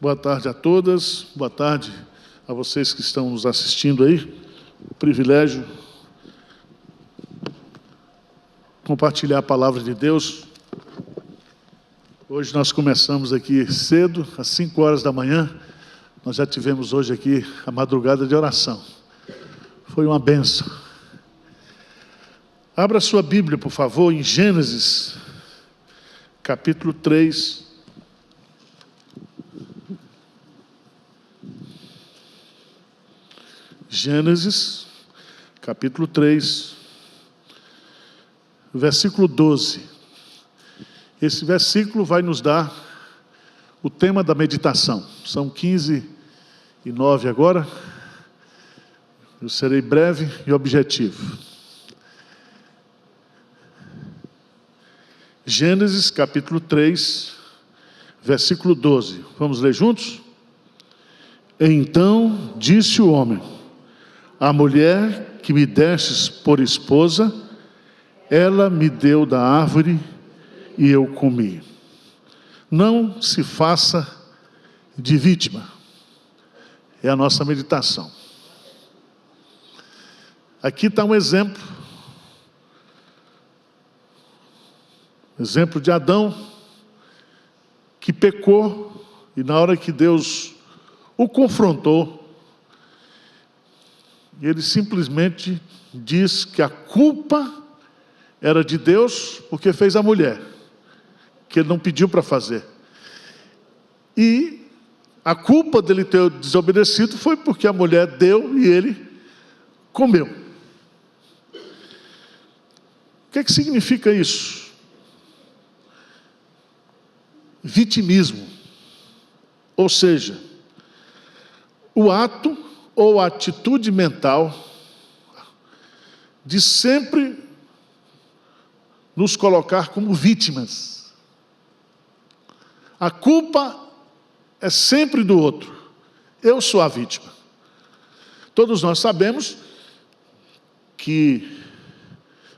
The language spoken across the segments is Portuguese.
Boa tarde a todas, boa tarde a vocês que estão nos assistindo aí. Privilégio compartilhar a palavra de Deus. Hoje nós começamos aqui cedo, às 5 horas da manhã. Nós já tivemos hoje aqui a madrugada de oração. Foi uma bênção. Abra sua Bíblia, por favor, em Gênesis, capítulo 3. Gênesis, capítulo 3, versículo 12. Esse versículo vai nos dar o tema da meditação. São 15:09 agora. Eu serei breve e objetivo. Gênesis, capítulo 3, versículo 12. Vamos ler juntos? Então disse o homem: a mulher que me destes por esposa, ela me deu da árvore e eu comi. Não se faça de vítima. É a nossa meditação. Aqui está um exemplo. Exemplo de Adão, que pecou, e na hora que Deus o confrontou, ele simplesmente diz que a culpa era de Deus porque fez a mulher, que ele não pediu para fazer. E a culpa dele ter desobedecido foi porque a mulher deu e ele comeu. O que significa isso? Vitimismo. Ou seja, o ato ou a atitude mental de sempre nos colocar como vítimas. A culpa é sempre do outro. Eu sou a vítima. Todos nós sabemos que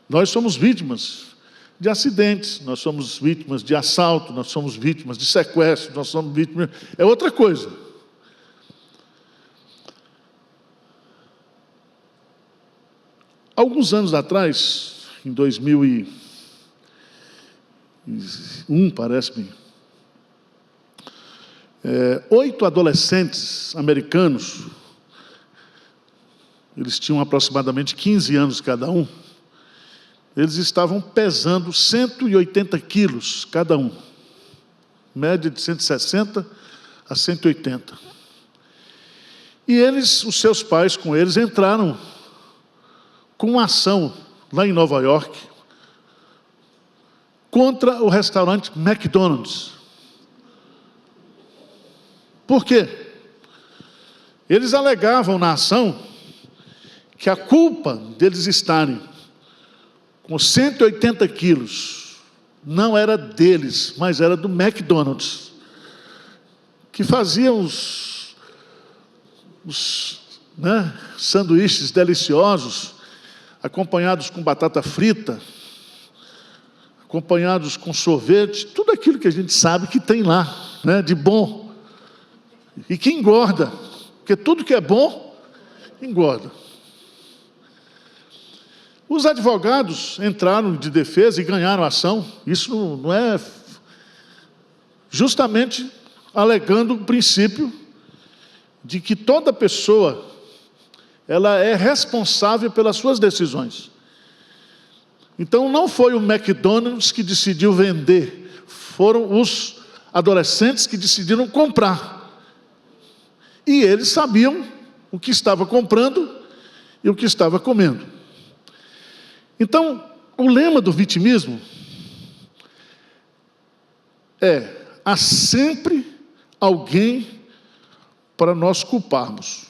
nós somos vítimas de acidentes, nós somos vítimas de assalto, nós somos vítimas de sequestro, nós somos vítimas... É outra coisa. Alguns anos atrás, em 2001, parece-me, 8 adolescentes americanos, eles tinham aproximadamente 15 anos cada um, eles estavam pesando 180 quilos cada um, média de 160 a 180. E eles, os seus pais com eles, entraram com uma ação lá em Nova York contra o restaurante McDonald's. Por quê? Eles alegavam na ação que a culpa deles estarem com 180 quilos não era deles, mas era do McDonald's, que fazia os sanduíches deliciosos, acompanhados com batata frita, acompanhados com sorvete, tudo aquilo que a gente sabe que tem lá, de bom, e que engorda, porque tudo que é bom, engorda. Os advogados entraram de defesa e ganharam a ação, isso não é justamente alegando o princípio de que toda pessoa ela é responsável pelas suas decisões. Então não foi o McDonald's que decidiu vender, foram os adolescentes que decidiram comprar. E eles sabiam o que estava comprando e o que estava comendo. Então, o lema do vitimismo é: há sempre alguém para nós culparmos.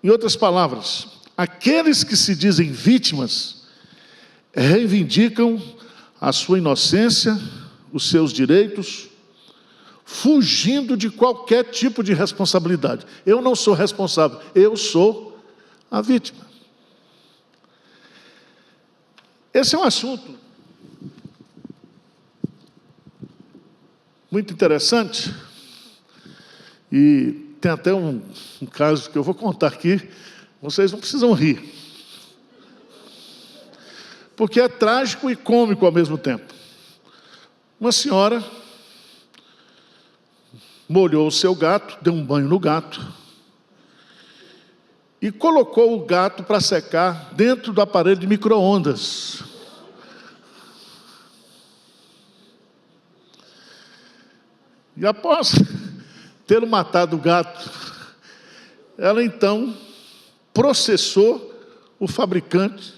Em outras palavras, aqueles que se dizem vítimas reivindicam a sua inocência, os seus direitos, fugindo de qualquer tipo de responsabilidade. Eu não sou responsável, eu sou a vítima. Esse é um assunto muito interessante, e tem até um caso que eu vou contar aqui, vocês não precisam rir, porque é trágico e cômico ao mesmo tempo. Uma senhora molhou o seu gato, deu um banho no gato, e colocou o gato para secar dentro do aparelho de micro-ondas. E após ter matado o gato, ela então processou o fabricante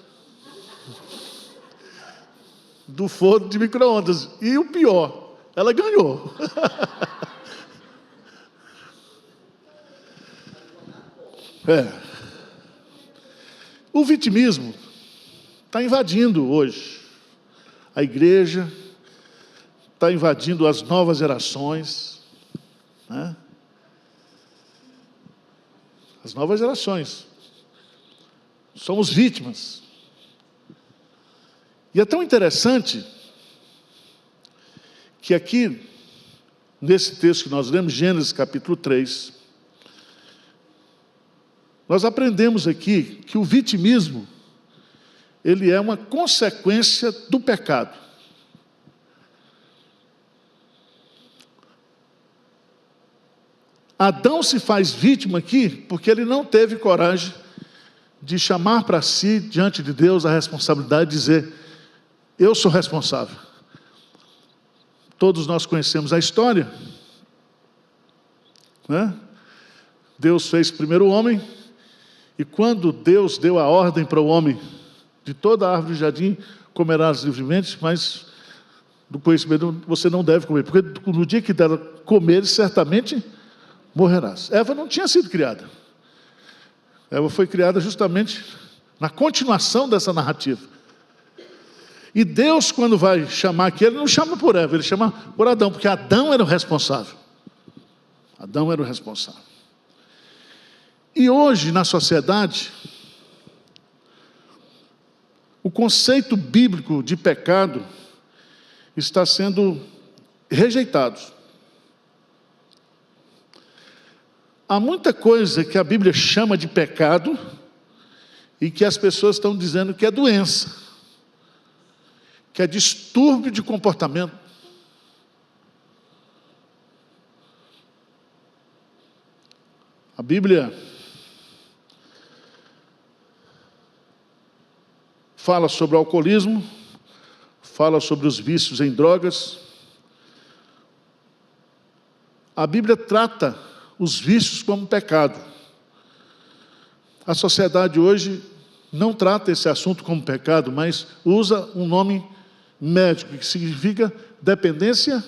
do forno de micro-ondas. E o pior, ela ganhou. O vitimismo está invadindo hoje a igreja, está invadindo as novas gerações, né? As novas gerações. Somos vítimas. E é tão interessante que aqui, nesse texto que nós lemos, Gênesis capítulo 3, nós aprendemos aqui que o vitimismo, ele é uma consequência do pecado. Adão se faz vítima aqui porque ele não teve coragem de chamar para si, diante de Deus, a responsabilidade de dizer: eu sou responsável. Todos nós conhecemos a história, né? Deus fez primeiro o homem, e quando Deus deu a ordem para o homem, de toda a árvore do jardim comerás livremente, mas do conhecimento você não deve comer, porque no dia que dela comer, certamente morrerás. Eva não tinha sido criada. Eva foi criada justamente na continuação dessa narrativa. E Deus, quando vai chamar aqui, ele não chama por Eva, ele chama por Adão, porque Adão era o responsável. Adão era o responsável. E hoje, na sociedade, o conceito bíblico de pecado está sendo rejeitado. Há muita coisa que a Bíblia chama de pecado e que as pessoas estão dizendo que é doença, que é distúrbio de comportamento. A Bíblia fala sobre o alcoolismo, fala sobre os vícios em drogas. A Bíblia trata os vícios como pecado. A sociedade hoje não trata esse assunto como pecado, mas usa um nome médico, que significa dependência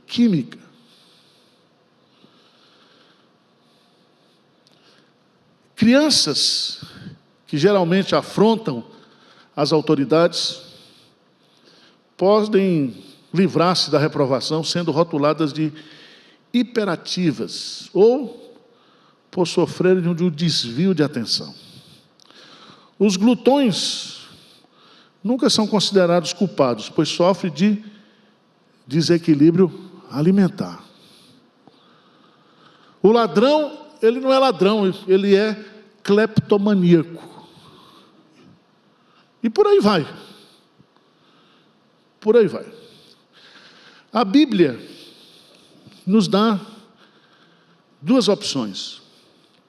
química. Crianças que geralmente afrontam as autoridades podem livrar-se da reprovação sendo rotuladas de hiperativas ou por sofrerem de um desvio de atenção. Os glutões nunca são considerados culpados, pois sofrem de desequilíbrio alimentar. O ladrão, ele não é ladrão, ele é cleptomaníaco. E por aí vai. Por aí vai. A Bíblia nos dá duas opções,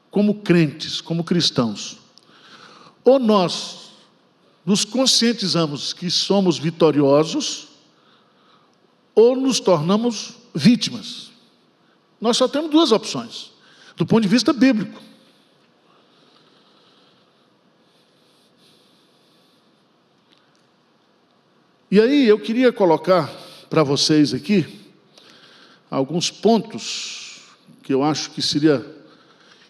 como crentes, como cristãos. Ou nós nos conscientizamos que somos vitoriosos, ou nos tornamos vítimas. Nós só temos duas opções, do ponto de vista bíblico. E aí eu queria colocar para vocês aqui alguns pontos que eu acho que seria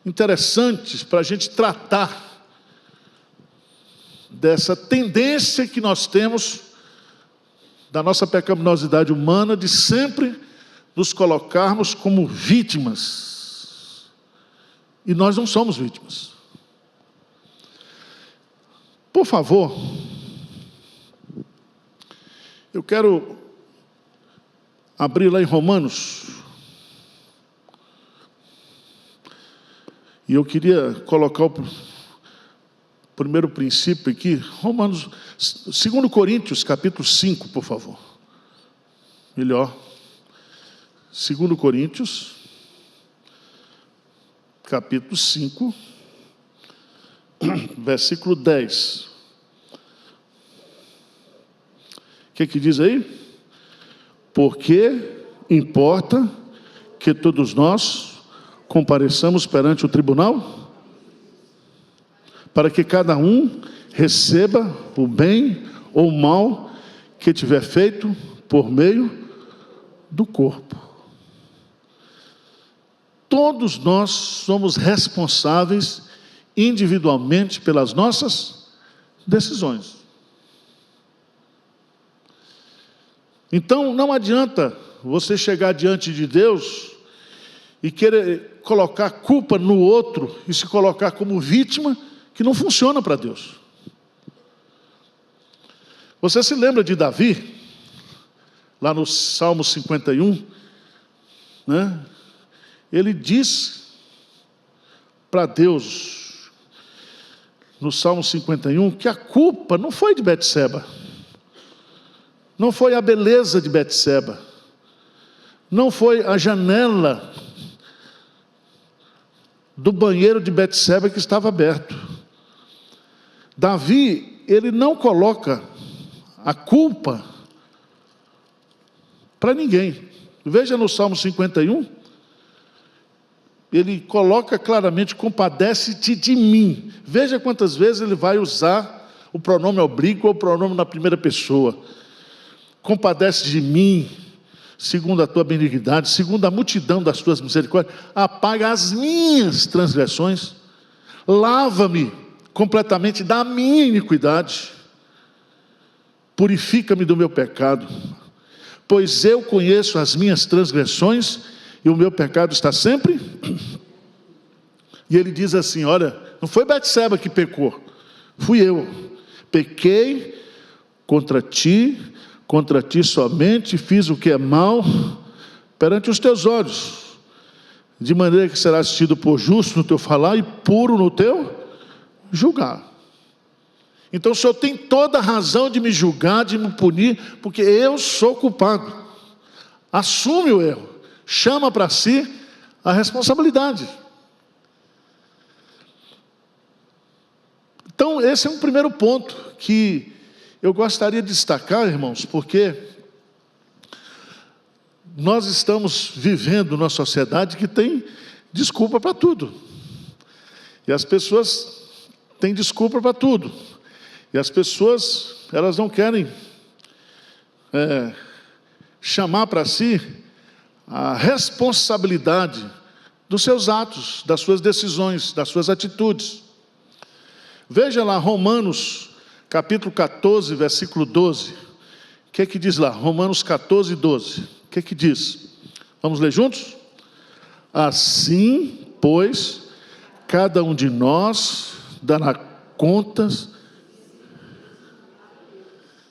interessantes para a gente tratar dessa tendência que nós temos da nossa pecaminosidade humana de sempre nos colocarmos como vítimas. E nós não somos vítimas. Por favor, eu quero abrir lá em Romanos. E eu queria colocar o primeiro princípio aqui, Romanos, 2 Coríntios, capítulo 5, por favor. Melhor. 2 Coríntios, capítulo 5, versículo 10. O que diz aí? Porque importa que todos nós compareçamos perante o tribunal, para que cada um receba o bem ou o mal que tiver feito por meio do corpo. Todos nós somos responsáveis individualmente pelas nossas decisões. Então não adianta você chegar diante de Deus e querer colocar culpa no outro e se colocar como vítima, que não funciona para Deus. Você se lembra de Davi, lá no Salmo 51, né? Ele diz para Deus, no Salmo 51, que a culpa não foi de Betseba, não foi a beleza de Betseba, não foi a janela do banheiro de Betseba que estava aberto. Davi, ele não coloca a culpa para ninguém. Veja no Salmo 51, ele coloca claramente: compadece-te de mim. Veja quantas vezes ele vai usar o pronome oblíquo ou o pronome na primeira pessoa. Compadece de mim, segundo a tua benignidade, segundo a multidão das tuas misericórdias, apaga as minhas transgressões, lava-me completamente da minha iniquidade, purifica-me do meu pecado, pois eu conheço as minhas transgressões e o meu pecado está sempre. E ele diz assim: olha, não foi Betseba que pecou, fui eu, pequei contra ti somente, fiz o que é mal perante os teus olhos, de maneira que serás tido por justo no teu falar e puro no teu julgar. Então o Senhor tem toda a razão de me julgar, de me punir, porque eu sou culpado. Assume o erro, chama para si a responsabilidade. Então esse é um primeiro ponto que eu gostaria de destacar, irmãos, porque nós estamos vivendo numa sociedade que tem desculpa para tudo. E as pessoas têm desculpa para tudo. E as pessoas, elas não querem chamar para si a responsabilidade dos seus atos, das suas decisões, das suas atitudes. Veja lá Romanos, capítulo 14, versículo 12. O que diz lá? Romanos 14, 12. O que diz? Vamos ler juntos? Assim, pois, cada um de nós dará contas.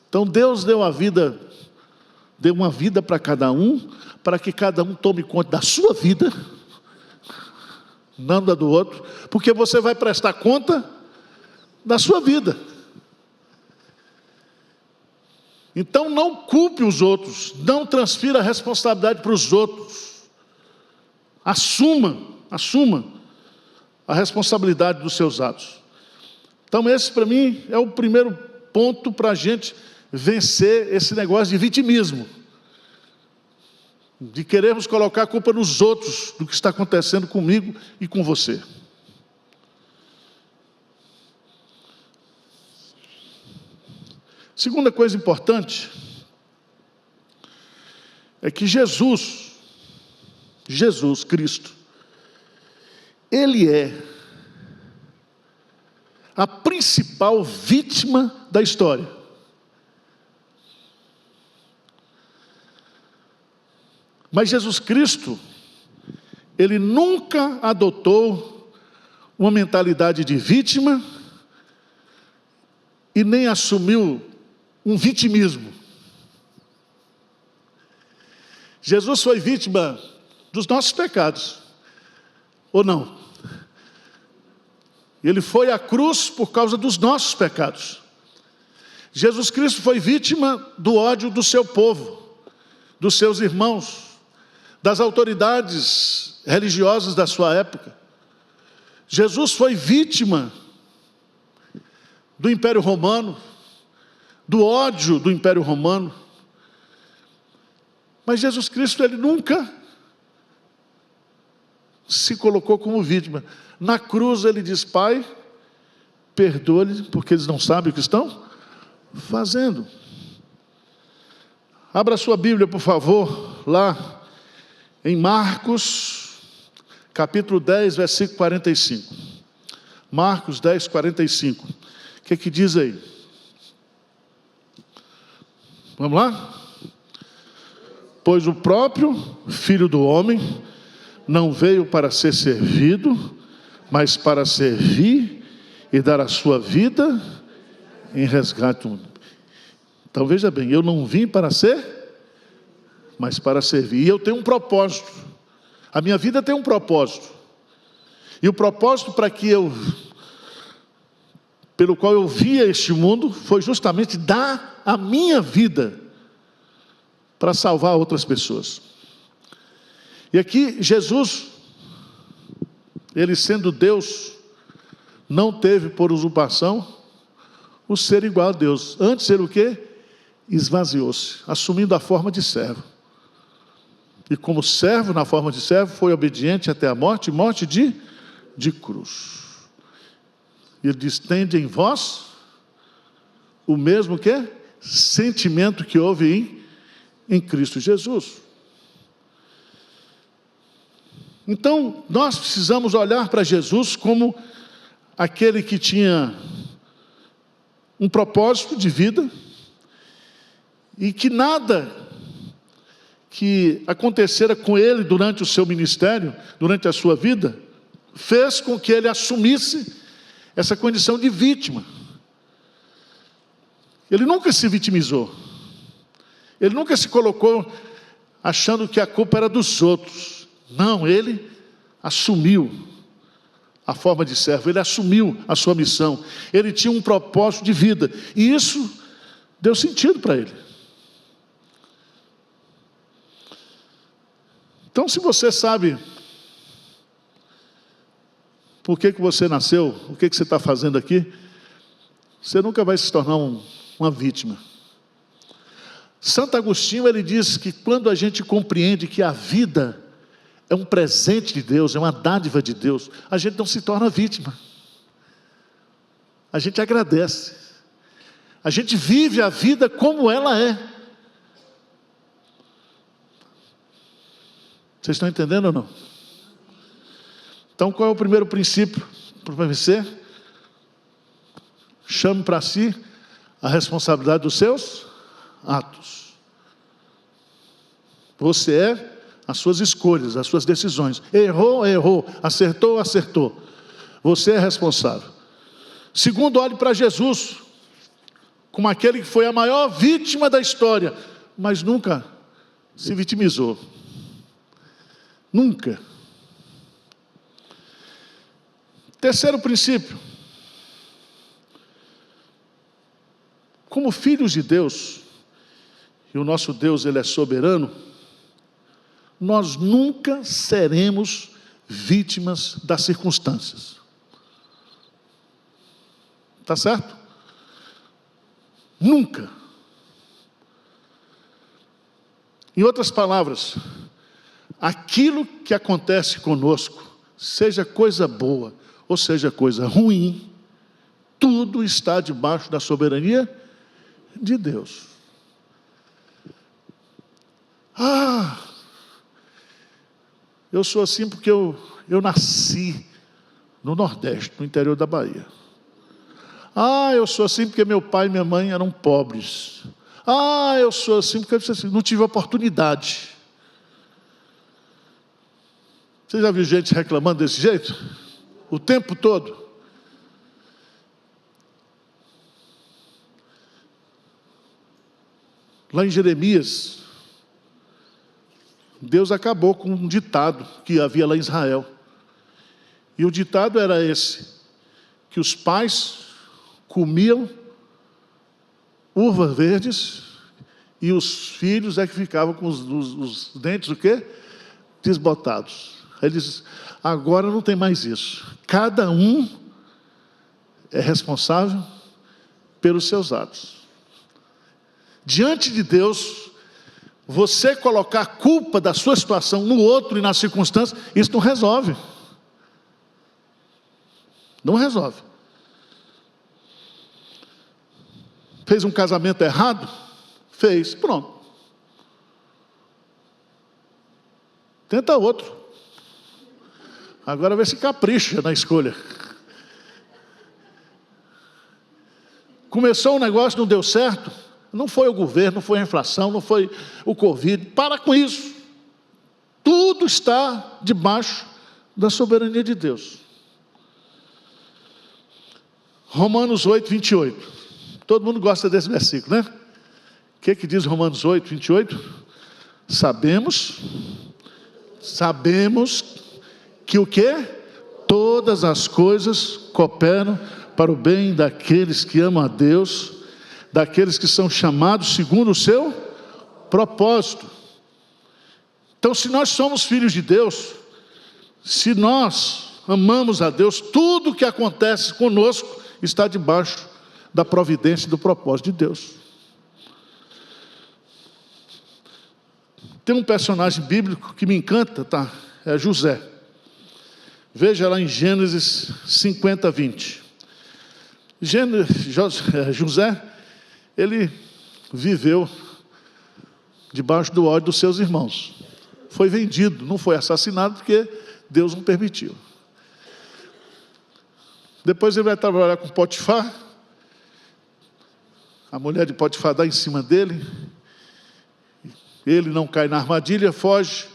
Então Deus deu uma vida para cada um, para que cada um tome conta da sua vida, não da do outro, porque você vai prestar conta da sua vida. Então não culpe os outros, não transfira a responsabilidade para os outros. Assuma a responsabilidade dos seus atos. Então esse para mim é o primeiro ponto para a gente vencer esse negócio de vitimismo, de querermos colocar a culpa nos outros do que está acontecendo comigo e com você. Segunda coisa importante é que Jesus Cristo, Ele é a principal vítima da história. Mas Jesus Cristo, Ele nunca adotou uma mentalidade de vítima e nem assumiu um vitimismo. Jesus foi vítima dos nossos pecados, ou não? Ele foi à cruz por causa dos nossos pecados. Jesus Cristo foi vítima do ódio do seu povo, dos seus irmãos, das autoridades religiosas da sua época. Jesus foi vítima do Império Romano, do ódio do Império Romano. Mas Jesus Cristo, ele nunca se colocou como vítima. Na cruz ele diz: Pai, perdoa-lhes, porque eles não sabem o que estão fazendo. Abra sua Bíblia, por favor, lá em Marcos, capítulo 10, versículo 45. Marcos 10, 45. O que diz aí? Vamos lá? Pois o próprio Filho do Homem não veio para ser servido, mas para servir e dar a sua vida em resgate. Então veja bem, eu não vim para ser, mas para servir. E eu tenho um propósito. A minha vida tem um propósito. E o propósito pelo qual eu vim a este mundo, foi justamente dar a minha vida para salvar outras pessoas. E aqui Jesus, ele sendo Deus, não teve por usurpação o ser igual a Deus. Antes ele o quê? Esvaziou-se, assumindo a forma de servo. E como servo, na forma de servo, foi obediente até a morte, morte de cruz. Ele diz: tende em vós o mesmo que sentimento que houve em Cristo Jesus. Então, nós precisamos olhar para Jesus como aquele que tinha um propósito de vida e que nada que acontecera com ele durante o seu ministério, durante a sua vida, fez com que ele assumisse essa condição de vítima. Ele nunca se vitimizou. Ele nunca se colocou achando que a culpa era dos outros. Não, ele assumiu a forma de servo, ele assumiu a sua missão. Ele tinha um propósito de vida, e isso deu sentido para ele. Então, se você sabe por que você nasceu, o que você está fazendo aqui, você nunca vai se tornar uma vítima. Santo Agostinho, ele diz que quando a gente compreende que a vida é um presente de Deus, é uma dádiva de Deus, a gente não se torna vítima. A gente agradece. A gente vive a vida como ela é. Vocês estão entendendo ou não? Então, qual é o primeiro princípio para vencer? Chame para si a responsabilidade dos seus atos. Você é as suas escolhas, as suas decisões. Errou, errou. Acertou, acertou. Você é responsável. Segundo, olhe para Jesus como aquele que foi a maior vítima da história, mas nunca se vitimizou. Nunca. Terceiro princípio. Como filhos de Deus, e o nosso Deus, ele é soberano, nós nunca seremos vítimas das circunstâncias. Está certo? Nunca. Em outras palavras, aquilo que acontece conosco, seja coisa boa ou seja coisa ruim, tudo está debaixo da soberania de Deus. Eu sou assim porque eu nasci no Nordeste, no interior da Bahia. Eu sou assim porque meu pai e minha mãe eram pobres. Eu sou assim porque não tive oportunidade. Você já viu gente reclamando desse jeito? O tempo todo? Lá em Jeremias, Deus acabou com um ditado que havia lá em Israel. E o ditado era esse: que os pais comiam uvas verdes e os filhos é que ficavam com os dentes, o quê? Desbotados. Aí ele diz: agora não tem mais isso. Cada um é responsável pelos seus atos. Diante de Deus, você colocar a culpa da sua situação no outro e nas circunstâncias, isso não resolve. Não resolve. Fez um casamento errado? Fez, pronto. Tenta outro. Agora vê se capricha na escolha. Começou um negócio, não deu certo. Não foi o governo, não foi a inflação, não foi o Covid. Para com isso. Tudo está debaixo da soberania de Deus. Romanos 8, 28. Todo mundo gosta desse versículo, né? O que diz Romanos 8, 28? Sabemos que o quê? Todas as coisas cooperam para o bem daqueles que amam a Deus, daqueles que são chamados segundo o seu propósito. Então, se nós somos filhos de Deus, se nós amamos a Deus, tudo que acontece conosco está debaixo da providência e do propósito de Deus. Tem um personagem bíblico que me encanta, tá? É José. Veja lá em Gênesis 50, 20. José, ele viveu debaixo do ódio dos seus irmãos. Foi vendido, não foi assassinado porque Deus não permitiu. Depois ele vai trabalhar com Potifar. A mulher de Potifar dá em cima dele. Ele não cai na armadilha, foge,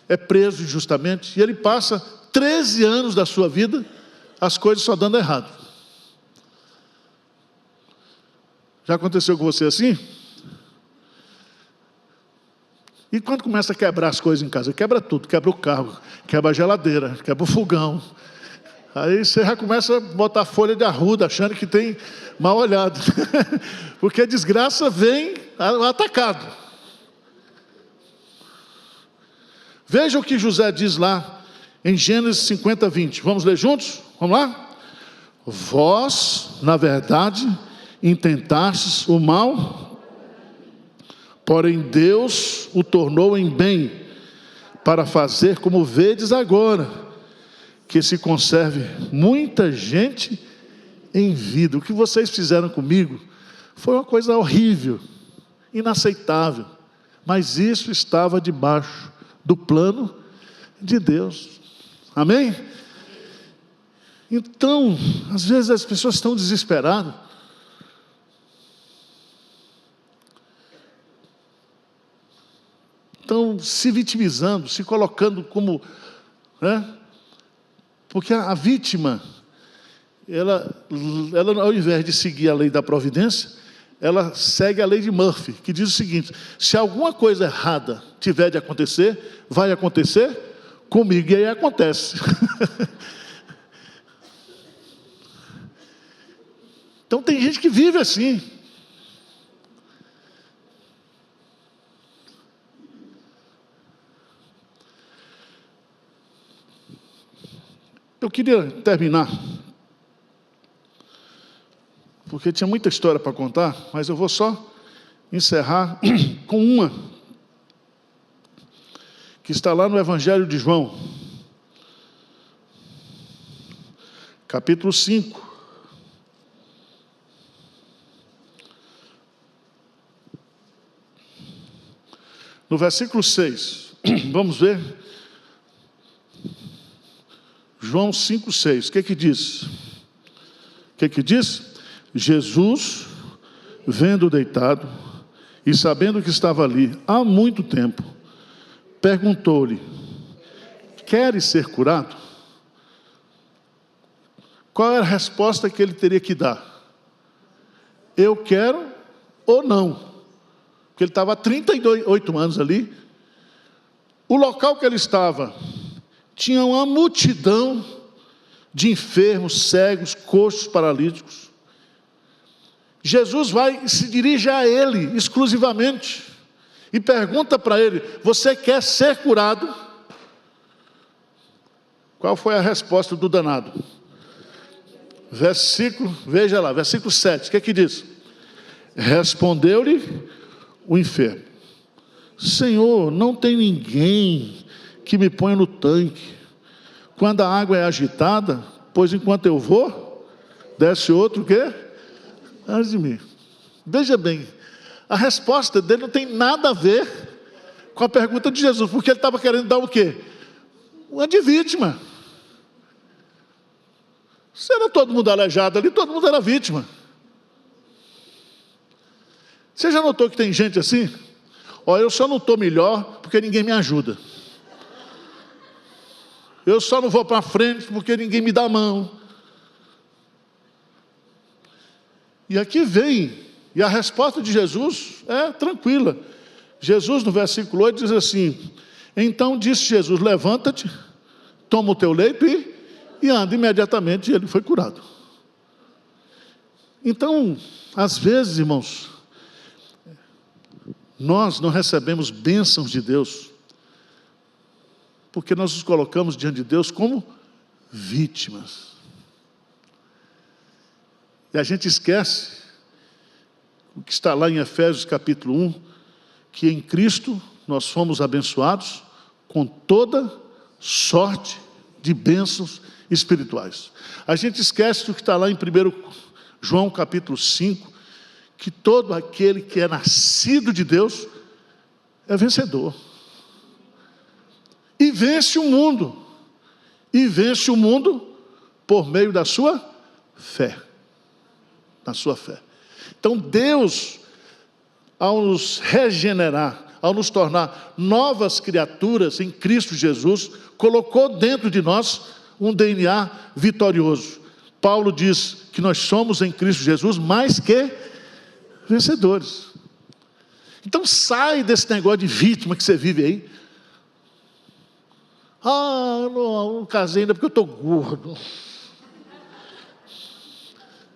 é preso injustamente. E ele passa 13 anos da sua vida, as coisas só dando errado. Já aconteceu com você assim? E quando começa a quebrar as coisas em casa? Quebra tudo, quebra o carro, quebra a geladeira, quebra o fogão. Aí você já começa a botar folha de arruda, achando que tem mal olhado. Porque a desgraça vem atacado. Veja o que José diz lá em Gênesis 50, 20. Vamos ler juntos? Vamos lá? Vós, na verdade, intentastes o mal, porém Deus o tornou em bem, para fazer como vedes agora, que se conserve muita gente em vida. O que vocês fizeram comigo foi uma coisa horrível, inaceitável, mas isso estava debaixo do plano de Deus. Amém? Então, às vezes as pessoas estão desesperadas. Estão se vitimizando, se colocando como... Porque a vítima, ela ao invés de seguir a lei da providência, ela segue a lei de Murphy, que diz o seguinte: se alguma coisa errada tiver de acontecer, vai acontecer comigo, e aí acontece. Então tem gente que vive assim. Eu queria terminar, porque tinha muita história para contar, mas eu vou só encerrar com uma, que está lá no Evangelho de João, capítulo 5. No versículo 6, vamos ver. João 5, 6, o que diz? O que diz? Jesus, vendo deitado e sabendo que estava ali há muito tempo, perguntou-lhe: queres ser curado? Qual era a resposta que ele teria que dar? Eu quero ou não? Porque ele estava há 38 anos ali, O local que ele estava tinha uma multidão de enfermos, cegos, coxos, paralíticos. Jesus vai e se dirige a ele exclusivamente e pergunta para ele: você quer ser curado? Qual foi a resposta do danado? Veja lá, versículo 7, o que é que diz? Respondeu-lhe o enfermo: Senhor, não tem ninguém que me ponha no tanque quando a água é agitada, pois enquanto eu vou, desce outro o quê? Antes de mim. Veja bem, a resposta dele não tem nada a ver com a pergunta de Jesus, porque ele estava querendo dar o quê? Uma de vítima. Se era todo mundo aleijado ali, todo mundo era vítima. Você já notou que tem gente assim? Ó, eu só não estou melhor porque ninguém me ajuda. Eu só não vou para frente porque ninguém me dá a mão. E aqui vem, e a resposta de Jesus é tranquila. Jesus, no versículo 8, diz assim: então disse Jesus: levanta-te, toma o teu leito e anda. Imediatamente ele foi curado. Então, às vezes, irmãos, nós não recebemos bênçãos de Deus porque nós nos colocamos diante de Deus como vítimas. E a gente esquece o que está lá em Efésios capítulo 1, que em Cristo nós fomos abençoados com toda sorte de bênçãos espirituais. A gente esquece o que está lá em 1 João capítulo 5, que todo aquele que é nascido de Deus é vencedor. E vence o mundo. E vence o mundo por meio da sua fé. Da sua fé. Então Deus, ao nos regenerar, ao nos tornar novas criaturas em Cristo Jesus, colocou dentro de nós um DNA vitorioso. Paulo diz que nós somos em Cristo Jesus mais que vencedores. Então sai desse negócio de vítima que você vive aí. Não casei ainda porque eu estou gordo.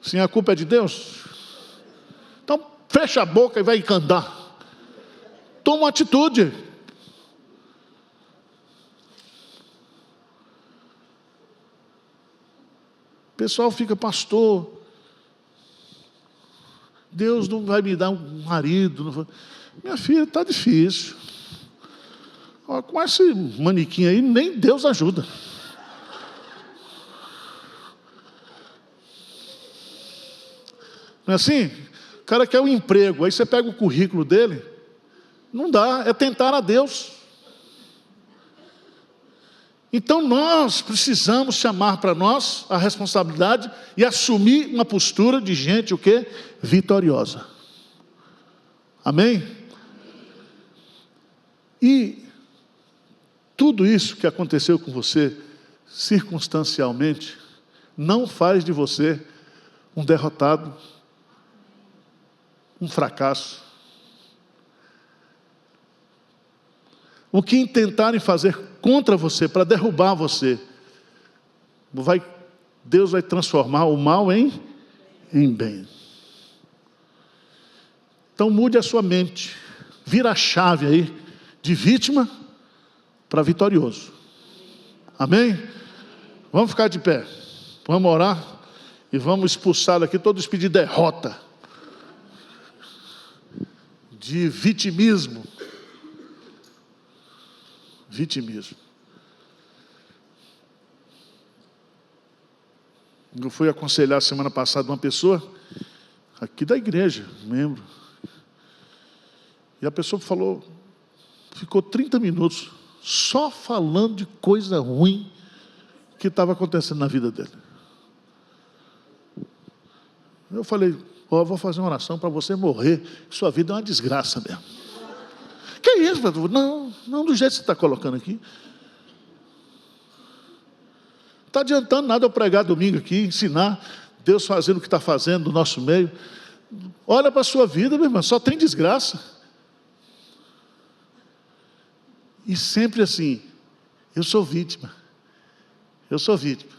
Sim, a culpa é de Deus? Então fecha a boca e vai andar. Toma uma atitude. O pessoal fica: pastor, Deus não vai me dar um marido. Não vai... Minha filha, está difícil. Ó, com esse manequim aí, nem Deus ajuda. Não é assim? O cara quer um emprego, aí você pega o currículo dele, não dá, é tentar a Deus. Então nós precisamos chamar para nós a responsabilidade e assumir uma postura de gente, o quê? Vitoriosa. Amém? E tudo isso que aconteceu com você, circunstancialmente, não faz de você um derrotado, um fracasso. O que intentarem fazer contra você, para derrubar você, Deus vai transformar o mal em bem. Então mude a sua mente, vira a chave aí, de vítima para vitorioso. Amém? Vamos ficar de pé, vamos orar e vamos expulsar daqui todo espírito de derrota, de vitimismo. Eu fui aconselhar semana passada uma pessoa aqui da igreja, membro, e a pessoa ficou 30 minutos só falando de coisa ruim que estava acontecendo na vida dele. Eu falei: vou fazer uma oração para você morrer, que sua vida é uma desgraça mesmo. Que isso, pastor? Não do jeito que você está colocando aqui. Não está adiantando nada eu pregar domingo aqui, ensinar Deus fazendo o que está fazendo no nosso meio. Olha para a sua vida, meu irmão, só tem desgraça. E sempre assim, eu sou vítima. Eu sou vítima.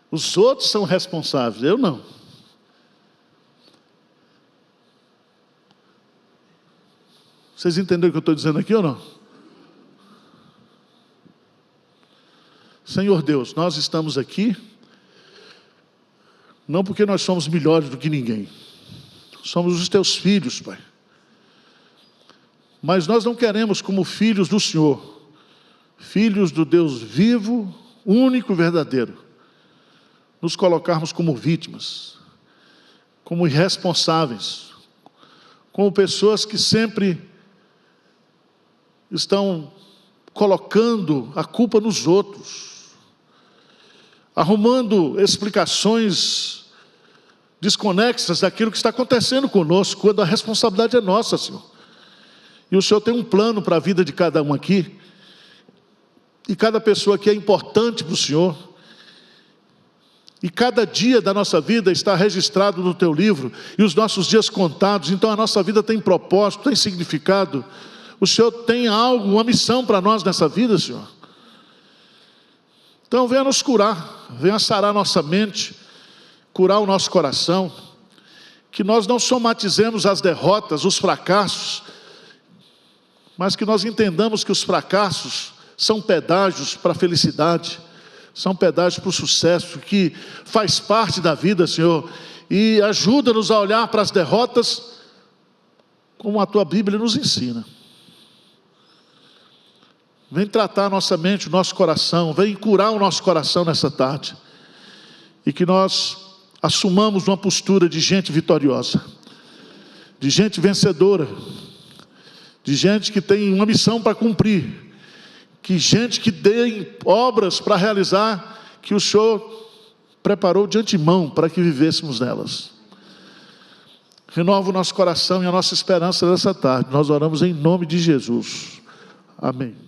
Os outros são responsáveis, eu não. Vocês entenderam o que eu estou dizendo aqui ou não? Senhor Deus, nós estamos aqui, não porque nós somos melhores do que ninguém. Somos os teus filhos, Pai. Mas nós não queremos, como filhos do Senhor, filhos do Deus vivo, único e verdadeiro, nos colocarmos como vítimas, como irresponsáveis, como pessoas que sempre estão colocando a culpa nos outros, arrumando explicações desconexas daquilo que está acontecendo conosco, quando a responsabilidade é nossa, Senhor. E o Senhor tem um plano para a vida de cada um aqui, e cada pessoa aqui é importante para o Senhor, e cada dia da nossa vida está registrado no Teu livro, e os nossos dias contados. Então a nossa vida tem propósito, tem significado. O Senhor tem algo, uma missão para nós nessa vida, Senhor. Então venha nos curar, venha sarar nossa mente, curar o nosso coração, que nós não somatizemos as derrotas, os fracassos, mas que nós entendamos que os fracassos são pedágios para a felicidade, são pedágios para o sucesso, que faz parte da vida, Senhor, e ajuda-nos a olhar para as derrotas como a Tua Bíblia nos ensina. Vem tratar a nossa mente, o nosso coração, vem curar o nosso coração nessa tarde, e que nós assumamos uma postura de gente vitoriosa, de gente vencedora, de gente que tem uma missão para cumprir, que gente que tem obras para realizar, que o Senhor preparou de antemão para que vivêssemos nelas. Renova o nosso coração e a nossa esperança nessa tarde. Nós oramos em nome de Jesus. Amém.